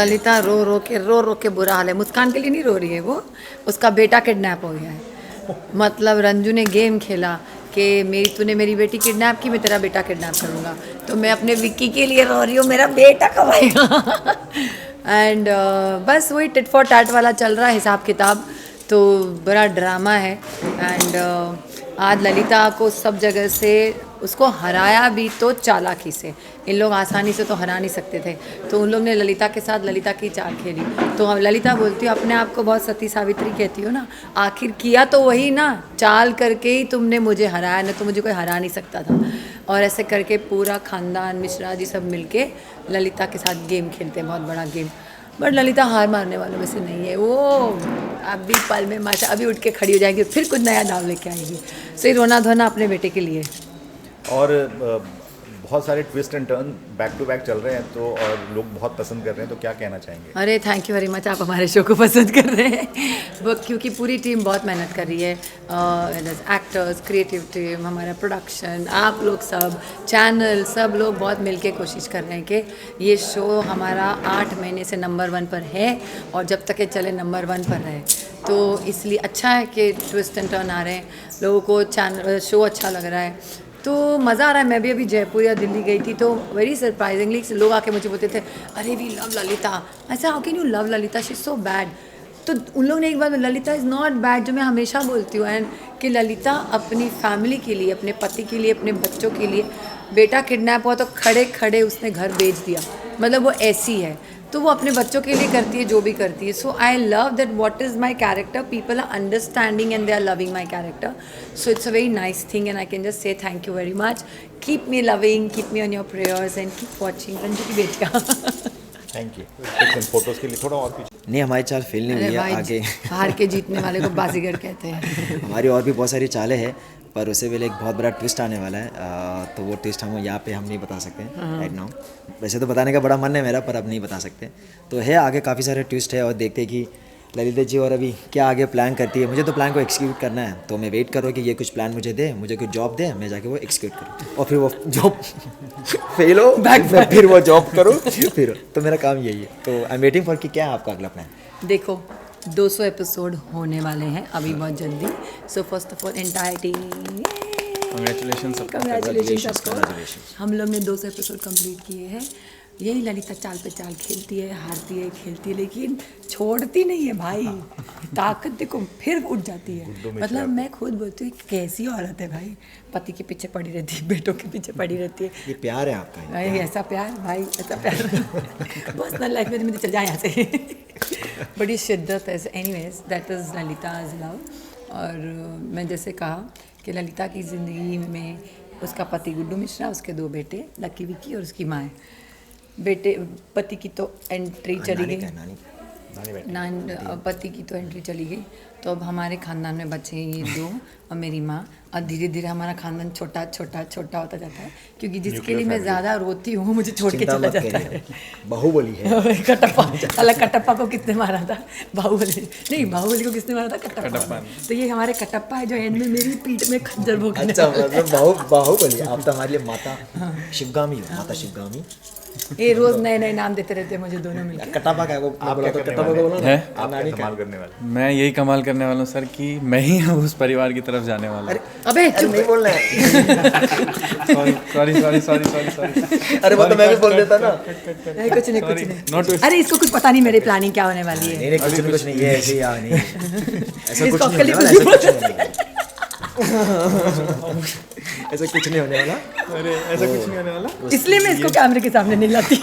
ललिता रो रो के बुरा हाल है। मुस्कान के लिए नहीं रो रही है वो, उसका बेटा किडनैप हो गया है। मतलब रंजू ने गेम खेला कि तूने मेरी बेटी किडनैप की, मैं तेरा बेटा किडनैप करूँगा, तो मैं अपने विक्की के लिए रो रही हूँ, मेरा बेटा कब आएगा। एंड बस वही टिट फॉर टैट वाला चल रहा है हिसाब किताब, तो बड़ा ड्रामा है। एंड आज ललिता को सब जगह से उसको हराया भी तो चालाकी से, इन लोग आसानी से तो हरा नहीं सकते थे, तो उन लोग ने ललिता के साथ ललिता की चाल खेली। तो हम ललिता बोलती हो अपने आप को बहुत सती सावित्री कहती हो ना, आखिर किया तो वही ना, चाल करके ही तुमने मुझे हराया, ना तो मुझे कोई हरा नहीं सकता था। और ऐसे करके पूरा खानदान मिश्रा जी सब मिलके ललिता के साथ गेम खेलते हैं, बहुत बड़ा गेम। बट ललिता हार मारने वालों में से नहीं है, वो अभी पल में माशा अभी उठ के खड़ी हो जाएगी, फिर कुछ नया दाव लेके आएगी। सही रोना धोना अपने बेटे के लिए। और बहुत सारे twist and turn back to back चल रहे हैं, तो और लोग बहुत पसंद कर रहे हैं, तो क्या कहना चाहेंगे? अरे थैंक यू वेरी मच, आप हमारे शो को पसंद कर रहे हैं वो, क्योंकि पूरी टीम बहुत मेहनत कर रही है, एक्टर्स, क्रिएटिव टीम, हमारा प्रोडक्शन, आप लोग सब, चैनल, सब लोग बहुत मिलके कोशिश कर रहे हैं कि ये शो हमारा 8 महीने से नंबर 1 पर है, और जब तक ये चले नंबर 1 पर रहे। तो इसलिए अच्छा है कि ट्विस्ट एंड टर्न आ रहे हैं, लोगों को चैनल शो अच्छा लग रहा है, तो मज़ा आ रहा है। मैं भी अभी जयपुर या दिल्ली गई थी, तो वेरी सरप्राइजिंगली लोग आके मुझे बोलते थे, अरे वी लव ललिता। ऐसा how can you love Lalita, she is so bad. तो उन लोगों ने एक बार, ललिता इज़ नॉट बैड, जो मैं हमेशा बोलती हूँ, एंड कि ललिता अपनी फैमिली के लिए, अपने पति के लिए, अपने बच्चों के लिए, बेटा किडनैप हुआ तो खड़े खड़े उसने घर बेच दिया, मतलब वो ऐसी है, तो वो अपने बच्चों के लिए करती है जो भी करती है। So I love that what is my character, people are understanding and they are loving my character, so it's a very nice thing and I can just say thank you very much. Keep me loving, keep me on your prayers and keep watching Ranju की बेटिया। Thank you. Photos के लिए थोड़ा और पीछे। नहीं, हमारी चाल फेल नहीं हुई है। आगे हार के जीतने वाले को बाजीगर कहते हैं। हमारी और भी बहुत सारी चालें हैं, पर उससे पहले एक बहुत बड़ा ट्विस्ट आने वाला है, तो वो ट्विस्ट हम यहाँ पे हम नहीं बता सकते राइट नाउ। वैसे तो बताने का बड़ा मन है मेरा, पर अब नहीं बता सकते। तो है आगे काफ़ी सारे ट्विस्ट है, और देखते हैं कि ललिता जी और अभी क्या आगे प्लान करती है। मुझे तो प्लान को एक्सिक्यूट करना है, तो मैं वेट करूँ कि ये कुछ प्लान मुझे दे, मुझे कुछ जॉब दे, मैं जाके वो एक्सिक्यूट करूँ, और फिर वो जॉब फेल हो मैं फिर वो जॉब करूँ फिर। तो मेरा काम यही है, तो आई एम वेटिंग फॉर कि क्या है आपका अगला प्लान। देखो 200 एपिसोड होने वाले हैं अभी बहुत जल्दी, so first of all entire team congratulation. हम लोग ने 200 एपिसोड कंप्लीट किए हैं। यही ललिता चाल पे चाल खेलती है, हारती है, खेलती है, लेकिन छोड़ती नहीं है भाई। ताकत देखो, फिर उठ जाती है। मतलब मैं खुद बोलती हूँ कैसी औरत है भाई, पति के पीछे पड़ी रहती है, बेटों के पीछे पड़ी रहती है। ये प्यार है आपका? भाई ऐसा प्यार, भाई ऐसा प्यार बस ना लाइफ में मुझे चल जाए यहाँ से। बड़ी शिद्दत है। Anyways that is Lalita's love. और मैं जैसे कहा कि ललिता की ज़िंदगी में उसका पति गुड्डू मिश्रा, उसके 2 बेटे लकी विक्की और उसकी माँ है। बेटे पति की तो एंट्री चली गई, पति की तो एंट्री चली गई, तो अब हमारे ख़ानदान में बचे हैं ये 2 और मेरी माँ, और धीरे धीरे हमारा ख़ानदान छोटा छोटा छोटा होता जाता है, क्योंकि जिसके लिए मैं ज़्यादा रोती हूँ मुझे छोड़ के चला जाता है। बाहुबली है। कटप्पा, अलग कटप्पा को किसने मारा था? बाहुबली नहीं, बाहुबली को किसने मारा था? कटप्पा। तो ये हमारे कटप्पा है जो एंड में मेरी पीठ में खंजर भोंकने। अच्छा, मतलब बाहुबली आप तो हमारे लिए माता शिवगामी हो, माता शिवगामी। ये रोज नए नए नाम देते रहते हैं मुझे दोनों मिलकर। कटप्पा का है वो, आप बोला तो कटप्पा को बोला है। आप क्या कमाल करने वाले? मैं यही कमाल करने वाला हूँ सर, कि मैं ही उस परिवार की तरफ जाने वाला हूँ। अबे चुप नहीं बोलना है। सॉरी। अरे वो तो मैं भी बोल देता ना। कुछ नहीं। अरे इसको कुछ पता नहीं मेरी प्लानिंग क्या होने वाली है। नहीं कुछ नहीं, ये ऐसे ही नहीं, ऐसा कुछ इसको नहीं अक्ल होने ही वाला, ऐसा कुछ नहीं होने वाला। अरे ऐसा कुछ नहीं होने वाला, इसलिए मैं इसको कैमरे के सामने नहीं लाती।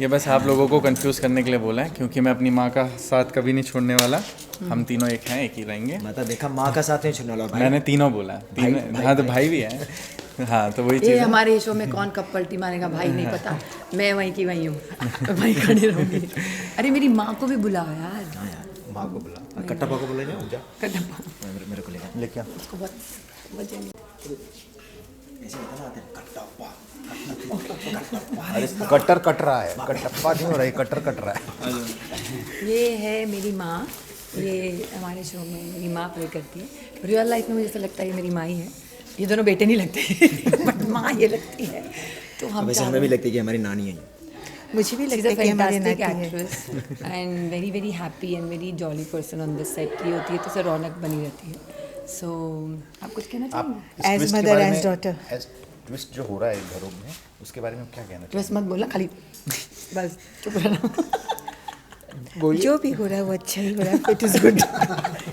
ये बस आप लोगों को कंफ्यूज करने के लिए बोला है, क्योंकि मैं अपनी माँ का साथ कभी नहीं छोड़ने वाला। हम तीनों एक हैं, एक ही रहेंगे। मतलब देखा, माँ का साथ नहीं छोड़ने वाला भाई। मैंने तीनों बोला, हाँ तो भाई भी है। हाँ तो वही ये चीज़ है। हमारे शो में कौन कब पलटी मारेगा भाई नहीं पता, मैं वहीं की वहीं हूँ, वहीं खड़ी रहूँगी। अरे मेरी माँ को भी बुलाओ यार। हाँ यार, माँ को बुला, कटप्पा को बोले जा, कटप्पा मेरे को लेके आ। उसको बहुत वजह नहीं। ऐसे बता आते हैं कटप्पा। अरे कटर कट रहा है, कटप्पा नहीं हो रहा है, कटर कट रहा है। ये है मेरी माँ, ये हमारे शो में मेरी माँ प्ले करती है। रियल लाइफ में मुझे ऐसा लगता है ये मेरी माँ ही है। ये दोनों बेटे नहीं लगते बट माँ ये लगती है। तो हम वैसे हमें भी लगती है कि हमारी नानी है। मुझे भी She's लगता a है कि हमारे fantastic नाती है। actress and very happy and very jolly person on this set की होती है तो उसे रौनक बनी रहती है. So आप कुछ कहना आप चाहेंगे? इस As twist के mother, बारे as में- daughter. as twist जो हो रहा है घरों में, उसके बारे में आप क्या कहना बस मत बोलना खाली बस चुप रहना. जो भी हो रहा है वो अच्छा ही हो रहा है. It is good.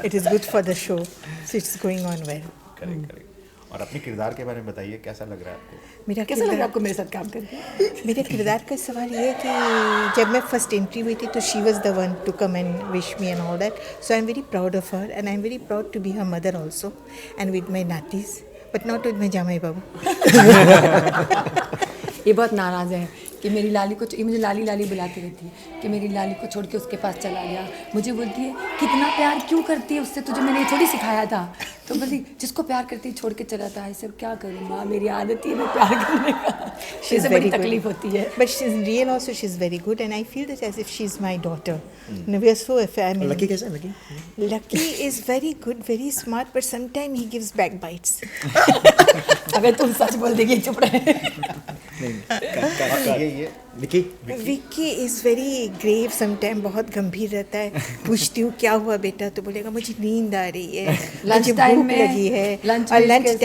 It is good for the show. So it's going on well. चाहिए? करेक्ट. और अपने किरदार के बारे में बताइए, कैसा लग रहा है आपको? मेरा कैसा लगा किरदार आपको मेरे साथ काम करके? मेरे किरदार का सवाल ये है कि जब मैं फर्स्ट एंट्री हुई थी तो she was the one to come and wish me and all that. So I am very proud of her and I am very proud to be her mother also and with my नातीज but not with my जामाई बाबू. ये बहुत नाराज़ है कि मेरी लाली को, ये मुझे लाली लाली बुलाती रहती है कि मेरी लाली को छोड़ के उसके पास चला गया. मुझे बोलती है कितना प्यार क्यों करती है उससे, तुझे मैंने ये थोड़ी सिखाया था. तो बोलती जिसको प्यार करती है छोड़ के चला था. ऐसे क्या करूँ माँ, मेरी आदत ही है मैं प्यार करने का. इससे बड़ी तकलीफ होती है. But she's real also. She's very good, and I feel that as if she's my daughter. No, we are so a family. Lucky कैसा है lucky? Lucky is very good, very smart, but sometimes he gives backbites. अगर तुम सच बोल देगी चुप रहे. ये lucky Vicky is very grave. Sometimes बहुत गंभीर रहता है. पूछती हूँ क्या हुआ बेटा, तो बोलेगा मुझे नींद आ रही है, Lunch मुझे time भूख में- लगी है. lunch और में लंच कैसे-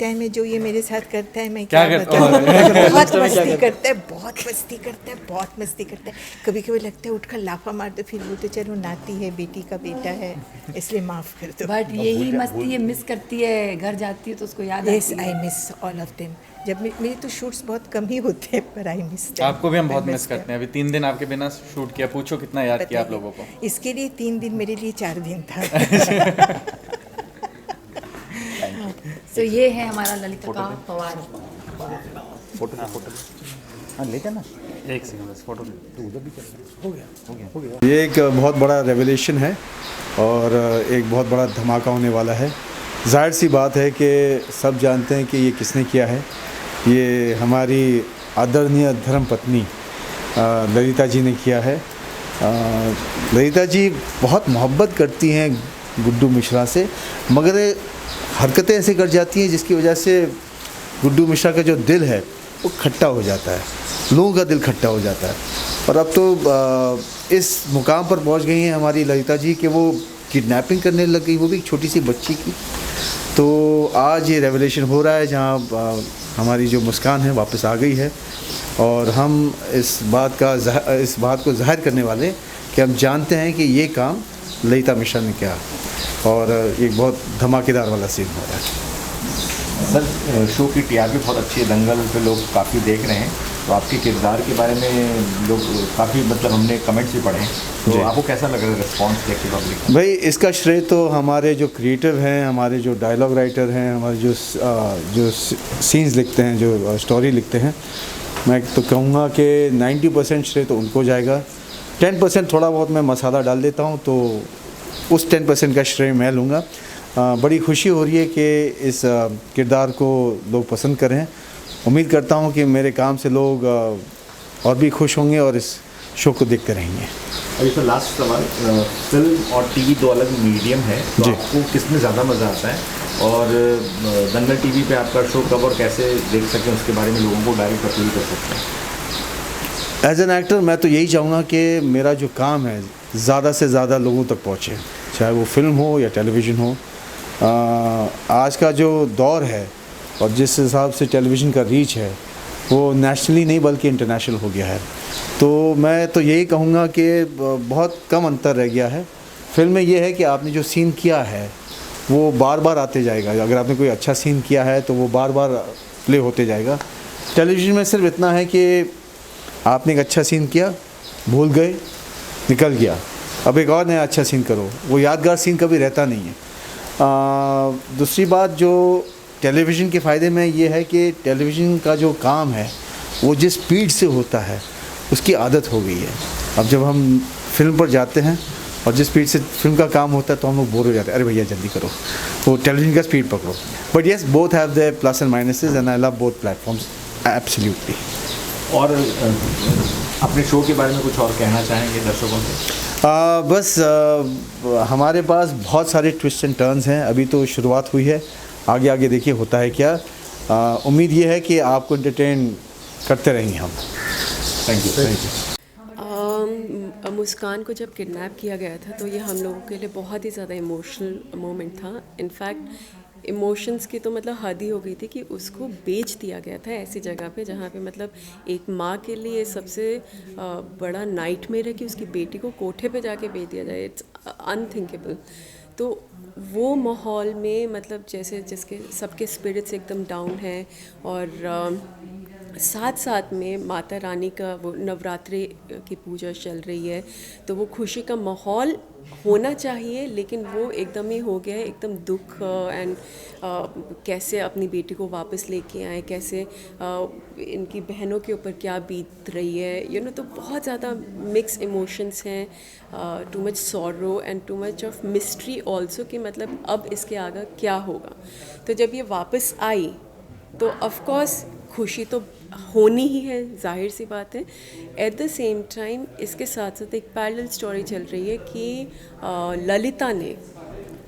टाइम में जो ये मेरे साथ करता है मैं क्या क्या करता बताऊँ. बहुत मस्ती करता है, बहुत मस्ती करता है, बहुत मस्ती करता है. कभी कभी लगता है उठकर लाफा मार दो, फिर बोलते चलो नाती है, बेटी का बेटा है, इसलिए माफ़ कर दो. बट यही मस्ती ये मिस करती है. घर जाती है तो उसको याद यस आती आई है. Miss all of them. जब मेरे तो शूट्स बहुत कम ही होते हैं पर आई मिस. आपको भी हम बहुत मिस करते हैं. अभी 3 दिन आपके बिना शूट किया, पूछो कितना याद किया आप लोगों को. इसके लिए 3 दिन, मेरे लिए 4 दिन था. तो ये है हमारा ललिता का पवार. फोटो हाँ ले जाना. एक सेकंड बस फोटो. ये एक बहुत बड़ा रेवलेशन है और एक बहुत बड़ा धमाका होने वाला है. जाहिर सी बात है कि सब जानते हैं कि ये किसने किया है. ये हमारी आदरणीय धर्मपत्नी ललिता जी ने किया है. ललिता जी बहुत मोहब्बत करती हैं गुड्डू मिश्रा से, मगर हरकतें ऐसे कर जाती हैं जिसकी वजह से गुड्डू मिश्रा का जो दिल है वो खट्टा हो जाता है, लोगों का दिल खट्टा हो जाता है. और अब तो इस मुकाम पर पहुंच गई हैं हमारी ललिता जी कि वो किडनैपिंग करने लग गई, वो भी एक छोटी सी बच्ची की. तो आज ये रेवलेशन हो रहा है जहां हमारी जो मुस्कान है वापस आ गई है और हम इस बात को जाहिर करने वाले कि हम जानते हैं कि ये काम ललिता मिश्रा ने किया और एक बहुत धमाकेदार वाला सीन हो रहा है. सर शो की टीआरपी बहुत अच्छी है, दंगल पे लोग काफ़ी देख रहे हैं, तो आपके किरदार के बारे में लोग काफ़ी मतलब हमने कमेंट्स भी पढ़े हैं, तो आपको कैसा लग रहा है रिस्पॉन्स देख के पब्लिक का? भाई इसका श्रेय तो हमारे जो क्रिएटिव हैं, हमारे जो डायलॉग राइटर हैं, हमारे जो सीन्स लिखते हैं, जो स्टोरी लिखते हैं, मैं तो कहूँगा कि 90% श्रेय तो उनको जाएगा. 10% थोड़ा बहुत मैं मसाला डाल देता हूँ, तो उस 10% का श्रेय मैं लूँगा. बड़ी खुशी हो रही है कि इस किरदार को लोग पसंद करें. उम्मीद करता हूँ कि मेरे काम से लोग और भी खुश होंगे और इस शो को देखते रहेंगे. अभी तो लास्ट सवाल, फिल्म और टीवी 2 अलग मीडियम है, तो जी. आपको किसमें ज़्यादा मज़ा आता है, और दंगल टीवी पे आपका शो कब और कैसे देख सकते हैं उसके बारे में लोगों को डायरेक्ट अपील कर सकते हैं? एज एन एक्टर मैं तो यही चाहूँगा कि मेरा जो काम है ज़्यादा से ज़्यादा लोगों तक पहुँचे, चाहे वो फिल्म हो या टेलीविज़न हो. आज का जो दौर है और जिस हिसाब से टेलीविज़न का रीच है वो नेशनली नहीं बल्कि इंटरनेशनल हो गया है. तो मैं तो यही कहूँगा कि बहुत कम अंतर रह गया है. फिल्म में ये है कि आपने जो सीन किया है वो बार बार आते जाएगा. अगर आपने कोई अच्छा सीन किया है तो वो बार बार प्ले होते जाएगा. टेलीविज़न में सिर्फ इतना है कि आपने एक अच्छा सीन किया, भूल गए, निकल गया, अब एक और नया अच्छा सीन करो. वो यादगार सीन कभी रहता नहीं है. दूसरी बात जो टेलीविज़न के फ़ायदे में ये है कि टेलीविज़न का जो काम है वो जिस स्पीड से होता है उसकी आदत हो गई है. अब जब हम फिल्म पर जाते हैं और जिस स्पीड से फिल्म का काम होता है तो हम लोग बोर हो जाते हैं, अरे भैया जल्दी करो, वो टेलीविज़न का स्पीड पकड़ो. But yes, both have their plus and minuses and I love both platforms absolutely. और अपने शो के बारे में कुछ और कहना चाहेंगे दर्शकों से? बस हमारे पास बहुत सारे ट्विस्ट एंड टर्न्स हैं. अभी तो शुरुआत हुई है, आगे आगे देखिए होता है क्या. उम्मीद ये है कि आपको एंटरटेन करते रहेंगे हम. Thank you. मुस्कान को जब किडनैप किया गया था तो ये हम लोगों के लिए बहुत ही ज़्यादा इमोशनल मोमेंट था। इनफैक्ट इमोशंस की तो मतलब हद ही हो गई थी कि उसको बेच दिया गया था ऐसी जगह पे जहाँ पे मतलब एक माँ के लिए सबसे बड़ा नाइटमेयर है कि उसकी बेटी को कोठे पे जाके बेच दिया जाए। It's unthinkable. तो वो माहौल में मतलब जैसे जिसके सबके स्पिरिट्स एकदम डाउन हैं और साथ साथ में माता रानी का वो नवरात्रि की पूजा चल रही है, तो वो खुशी का माहौल होना चाहिए लेकिन वो एकदम ही हो गया है एकदम दुख एंड कैसे अपनी बेटी को वापस लेके आए, कैसे इनकी बहनों के ऊपर क्या बीत रही है तो बहुत ज़्यादा मिक्स इमोशंस हैं, too much sorrow and too much of mystery also कि मतलब अब इसके आगे क्या होगा। तो जब ये वापस आई तो ऑफ कोर्स खुशी तो होनी ही है, जाहिर सी बात है। एट द सेम टाइम इसके साथ साथ एक पैरेलल स्टोरी चल रही है कि ललिता ने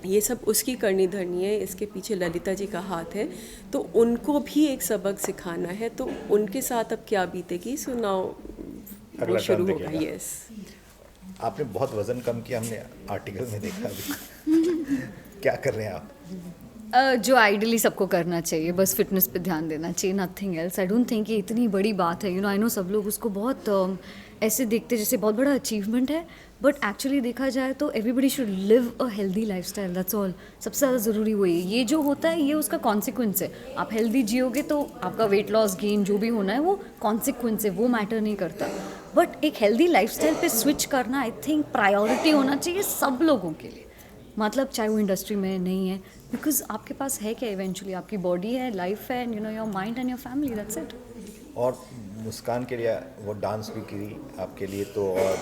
ये सब उसकी करनी धरनी है, इसके पीछे ललिता जी का हाथ है, तो उनको भी एक सबक सिखाना है। तो उनके साथ अब क्या बीतेगी, सो नाउ वो शुरू होगा। यस, आपने बहुत वजन कम किया, हमने आर्टिकल में देखा अभी। क्या कर रहे हैं आप? जो आइडली सबको करना चाहिए, बस फिटनेस पे ध्यान देना चाहिए, nothing else. I don't think ये इतनी बड़ी बात है। आई नो सब लोग उसको बहुत ऐसे देखते जैसे बहुत बड़ा अचीवमेंट है, बट एक्चुअली देखा जाए तो everybody should live a healthy lifestyle, that's all. सबसे ज़्यादा ज़रूरी वही है। ये जो होता है ये उसका कॉन्सिक्वेंस है। आप हेल्दी जियोगे तो आपका वेट लॉस गेन जो भी होना है वो कॉन्सिक्वेंस है, वो मैटर नहीं करता। बट एक हेल्दी लाइफस्टाइल पे स्विच करना आई थिंक प्रायोरिटी होना चाहिए सब लोगों के लिए, मतलब चाहे वो इंडस्ट्री में नहीं है, बिकॉज आपके पास है क्या इवेंचुअली, आपकी बॉडी है, लाइफ है, and your mind and your family, that's it. और मुस्कान के लिए वो डांस भी की आपके लिए, तो और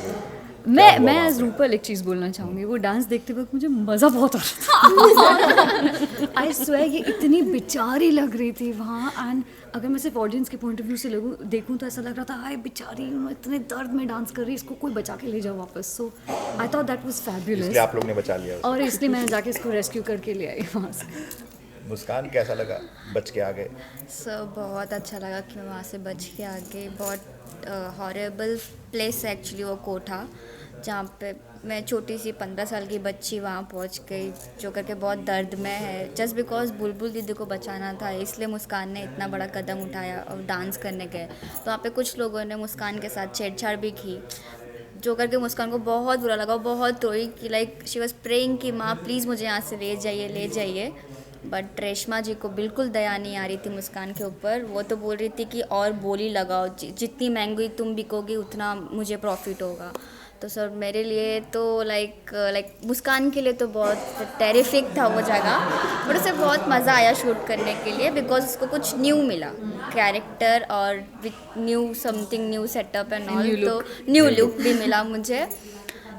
मैं एज रूपल एक चीज़ बोलना चाहूँगी, वो डांस देखते वक्त मुझे मज़ा बहुत आ रहा था। आई स्वेयर ये इतनी बेचारी लग रही थी वहाँ, एंड अगर मैं सिर्फ ऑडियंस के पॉइंट ऑफ व्यू से देखूँ तो ऐसा लग रहा था हाय बेचारी इतने दर्द में डांस कर रही है, इसको कोई बचा के ले जाओ वापस। So I thought that was fabulous, इसलिए आप लोग ने बचा लिया और इसलिए मैंने जाके इसको रेस्क्यू करके ले आई वहाँ से। मुस्कान कैसा लगा बच के आ गए? सर बहुत अच्छा लगा कि मैं वहाँ से बच के आ गई। बहुत हॉरेबल प्लेस है एक्चुअली वो कोठा, जहाँ पे मैं छोटी सी 15 साल की बच्ची वहाँ पहुँच गई, जो करके बहुत दर्द में है। जस्ट बिकॉज बुलबुल दीदी को बचाना था, इसलिए मुस्कान ने इतना बड़ा कदम उठाया और डांस करने गए। तो वहाँ पे कुछ लोगों ने मुस्कान के साथ छेड़छाड़ भी की, जो करके मुस्कान को बहुत बुरा लगा, बहुत रोई कि लाइक शी वॉज प्रेइंग कि माँ प्लीज़ मुझे यहाँ से ले जाइए। बट रेशमा जी को बिल्कुल दया नहीं आ रही थी मुस्कान के ऊपर। वो तो बोल रही थी कि और बोली लगाओ, जितनी महंगी तुम बिकोगी उतना मुझे प्रॉफिट होगा। तो सर मेरे लिए तो लाइक मुस्कान के लिए तो बहुत टेरिफिक था वो जगह, बट उसे बहुत मज़ा आया शूट करने के लिए, बिकॉज उसको कुछ न्यू मिला कैरेक्टर और with new something, new setup and all, तो न्यू लुक भी मिला मुझे।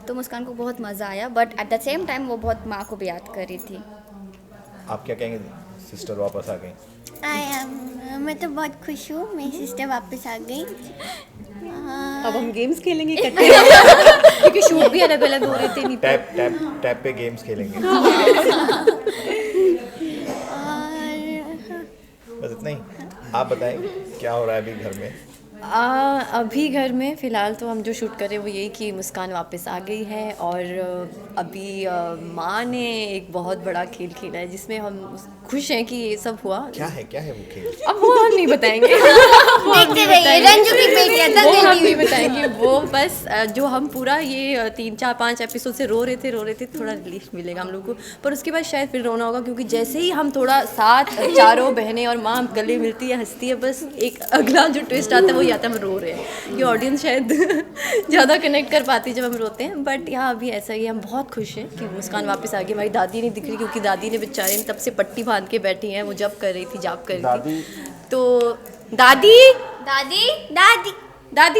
तो मुस्कान को बहुत मज़ा आया, but at the same time वो बहुत माँ को भी याद कर रही थी। आप क्या कहेंगे, सिस्टर वापस आ गई? मैं तो बहुत खुश हूँ, मेरी सिस्टर वापस आ गई। अब हम गेम्स खेलेंगे इकट्ठे क्योंकि शूट भी अलग अलग हो रहे थे। नहीं टैप पे गेम्स खेलेंगे। बस इतना ही। आप बताएं क्या हो रहा है अभी घर में? अभी घर में फ़िलहाल तो हम जो शूट कर रहे हैं वो यही कि मुस्कान वापस आ गई है, और अभी माँ ने एक बहुत बड़ा खेल खेला है जिसमें हम खुश हैं कि ये सब हुआ। क्या है वो खेल? अब वो हम नहीं बताएंगे। वो हम नहीं बताएंगे। वो बस जो हम पूरा ये 3-4-5 एपिसोड से रो रहे थे, थोड़ा रिलीफ मिलेगा हम लोग को, पर उसके बाद शायद फिर रोना होगा, क्योंकि जैसे ही हम थोड़ा साथ चारों बहनें और माँ गले मिलती है, हंसती है, बस एक अगला जो ट्विस्ट आता है वो आता है हम रो रहे हैं। ये ऑडियंस शायद ज़्यादा कनेक्ट कर पाती है जब हम रोते हैं, बट यहाँ अभी ऐसा ही हम बहुत खुश हैं कि मुस्कान वापस आ गई। हमारी दादी नहीं दिख रही, क्योंकि दादी ने बेचारे तब से पट्टी बांध के बैठी हैं, वो जब कर रही थी, जाप कर रही थी। तो दादी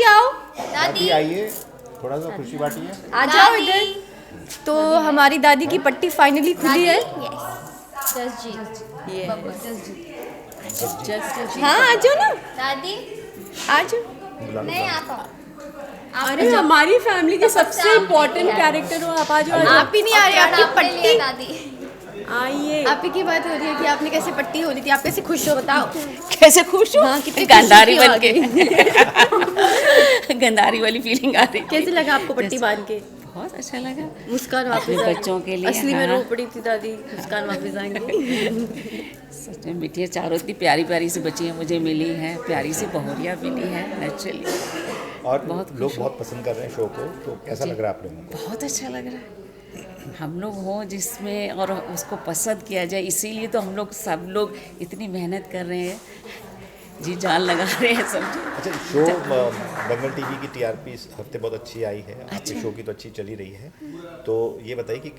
आओ, दादी आइए, थोड़ा सा खुशी बांटिए, आ जाओ इधर। तो हमारी दादी की पट्टी फाइनली खुली है। हाँ आ जाओ ना दादी, आ जाओ। नहीं आता। अरे हमारी फैमिली के सबसे इम्पोर्टेंट कैरेक्टर हो, आप आ जाओ। आप ही नहीं आ रहे, आपकी पट्टी। दादी आइए। आप ही की बात हो रही है कि आपने कैसे पट्टी हो रही थी, आप कैसे खुश हो बताओ। कैसे खुश हूँ? हाँ, कितनी गंधारी खुशी बन के आ गंधारी वाली फीलिंग आ रही थी। कैसे लगा आपको पट्टी बांध के? बहुत अच्छा लगा। मुस्कान वापस अपने आ गई। बच्चों के लिए, असली में हाँ। रो पड़ी थी दादी, मुस्कान वापस आएंगी। सच में बिटिया चारों इतनी प्यारी प्यारी सी बच्चियाँ मुझे मिली हैं, प्यारी सी बहुरिया मिली है नेचुरली। और बहुत लोग खुश बहुत पसंद कर रहे हैं शो को, तो कैसा लग रहा है आप लोगों को? बहुत अच्छा लग रहा है। हम लोग हों जिसमें और उसको पसंद किया जाए, इसीलिए तो हम लोग सब लोग इतनी मेहनत कर रहे हैं, जी जान लगा रहे हैं सब। अच्छा, शो दंगल टीवी की टीआरपी इस हफ्ते बहुत अच्छी आई है, आपके शो की तो अच्छी चली रही है, तो ये बताइए कि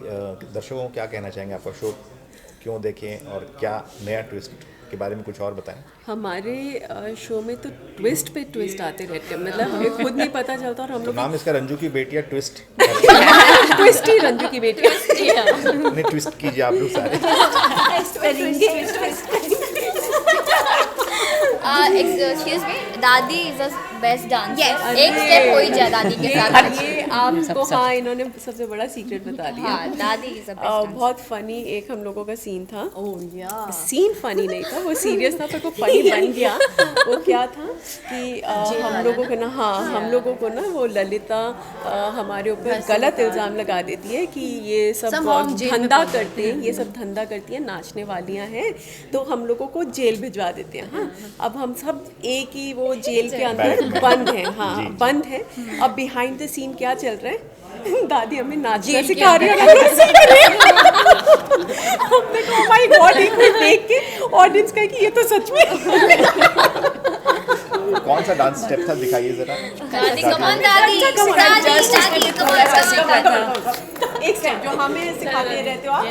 दर्शकों को क्या कहना चाहेंगे, आपका शो क्यों देखें और क्या नया ट्विस्ट के बारे में कुछ और बताएं। हमारे शो में तो ट्विस्ट पे ट्विस्ट आते रहते हैं, मतलब हमें खुद नहीं पता चलता। और हम तो लोग नाम इसका रंजू की बेटियां ट्विस्ट ट्विस्ट ही रंजू की बेटी नहीं, ट्विस्ट कीजिए आप लोग सारे। एक्सक्यूज मी, दादी इज द बेस्ट डांसर। एक स्टेप हो ही जाए दादी के साथ। ये आपको, हाँ, इन्होंने सबसे बड़ा सीक्रेट बता दिया। हाँ, दादी इज द बेस्ट डांसर। बहुत फनी एक हम लोगों का सीन था। सीन फनी नहीं था, वो सीरियस था, पर वो फनी बन गया। वो क्या था कि हम लोगों को ना, हाँ, हम लोगों को ना वो ललिता हमारे ऊपर गलत इल्ज़ाम लगा देती है कि ये सब धंधा करते हैं, ये सब धंधा करती हैं, नाचने वालियाँ हैं, तो हम लोगों को जेल भिजवा देते हैं। हाँ, अब हम सब एक ही वो जेल के अंदर बंद हैं। हाँ, बंद है। अब बिहाइंड द सीन क्या चल रहा है, दादी हमें नाचना सिखा रही है। हमने कहा माय गॉड, एक मिनट देख के ऑडियंस कहे कि ये तो सच में। कौन सा डांस स्टेप था, दिखाइए जरा। दादी कमान, दादी दादी कमान। एक स्टेप जो हमें सिखाते रहते हो आप।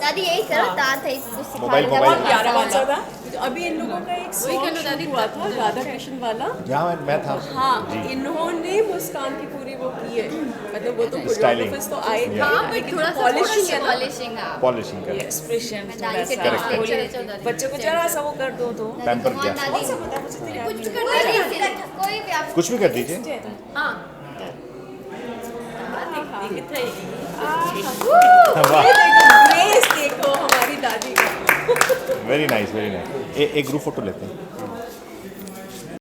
दादी यही करो, दांत है इसको सिखा मोबाइल रहे मोबाइल प्यारा बात था। अभी इन लोगों का एक सॉन्ग हुआ था राधा कृष्ण वाला, जहाँ मैं था। हाँ, इन्होंने मुस्कान की पूरी वो की है, मतलब वो तो Styling. कोरियोग्राफर्स तो आए थे, हाँ, but लेकिन थोड़ा सा पॉलिशिंग है ना। पॉलिशिंग है। पॉलिशिंग कर एक्सप्रेशन दादी से बच्चों को जरा सा वो कर दो तो पैम्पर किया। कुछ कर दीजिए, कोई भी आप कुछ भी कर दीजिए। ग्रेस देखो हमारी दादी का। Very nice, very nice. एक ग्रुप फोटो लेते हैं।